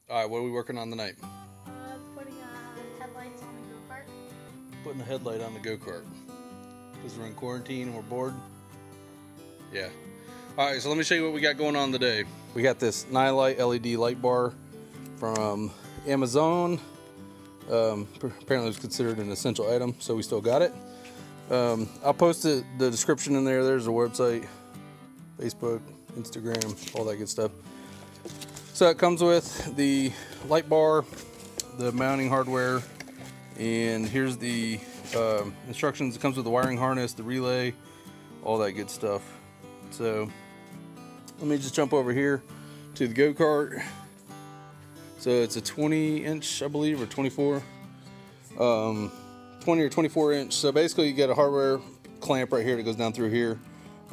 Alright, what are we working on tonight? Putting headlights on the go-kart. Putting a headlight on the go-kart. Because we're in quarantine and we're bored. Yeah. Alright, so let me show you what we got going on today. We got this Nilight LED light bar from Amazon. Apparently it was considered an essential item, so we still got it. I'll post the description in there. There's a website, Facebook, Instagram, all that good stuff. So it comes with the light bar, the mounting hardware, and here's the instructions. It comes with the wiring harness, the relay, all that good stuff. So let me just jump over here to the go-kart. So it's a 20-inch, I believe, or 24, 20 or 24-inch. So basically you get a hardware clamp right here that goes down through here.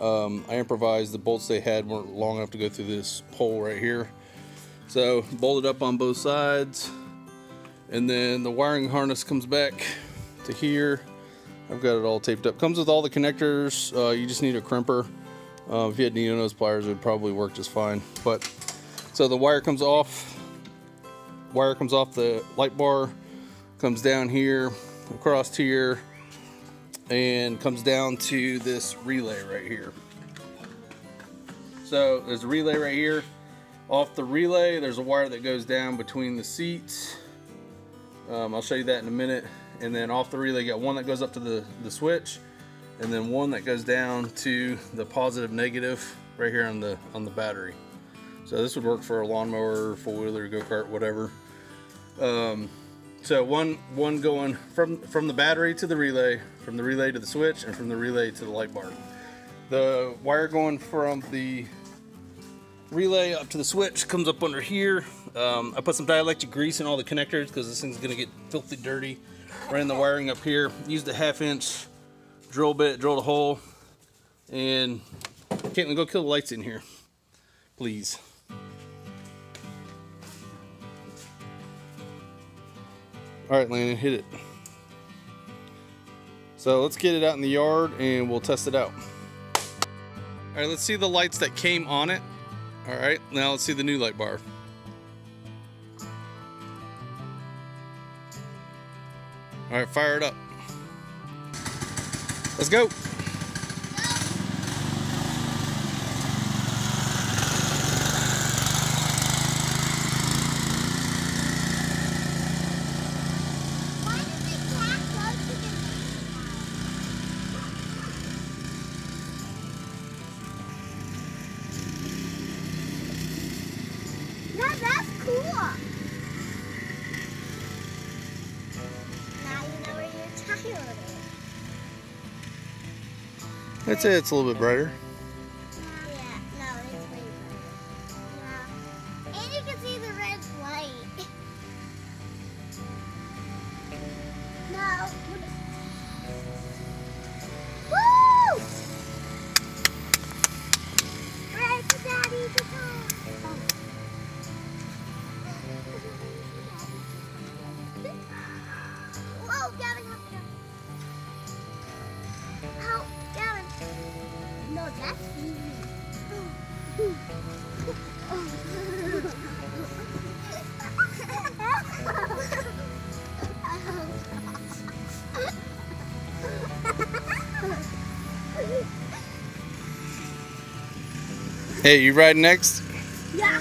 I improvised. The bolts they had weren't long enough to go through this pole right here. So bolted up on both sides, and then the wiring harness comes back to here. I've got it all taped up. Comes with all the connectors. You just need a crimper. If you had needle nose pliers, it would probably work just fine. But so the wire comes off. Wire comes off the light bar, comes down here, across here, and comes down to this relay right here. So there's a relay right here. Off the relay, there's a wire that goes down between the seats. I'll show you that in a minute. And then off the relay, you got one that goes up to the switch, and then one that goes down to the positive negative right here on the battery. So this would work for a lawnmower, four-wheeler, go-kart, whatever. So one going from the battery to the relay, from the relay to the switch, and from the relay to the light bar. The wire going from the relay up to the switch comes up under here. I put some dielectric grease in all the connectors because this thing's gonna get filthy dirty. Ran the wiring up here. Used a 1/2-inch drill bit, drilled a hole, and Caitlin, go kill the lights in here, please. All right, Landon, hit it. So let's get it out in the yard and we'll test it out. All right, let's see the lights that came on it. All right, now let's see the new light bar. All right, fire it up. Let's go. Yeah, that's cool. Now you know where your child is. I'd say it's a little bit brighter. Yeah, no, it's way brighter. Yeah. And you can see the red light. No. Woo! Right to Daddy, the car. Whoa, Gavin, help me. Help, Gavin. No, that's easy. Hey, you riding next? Yeah.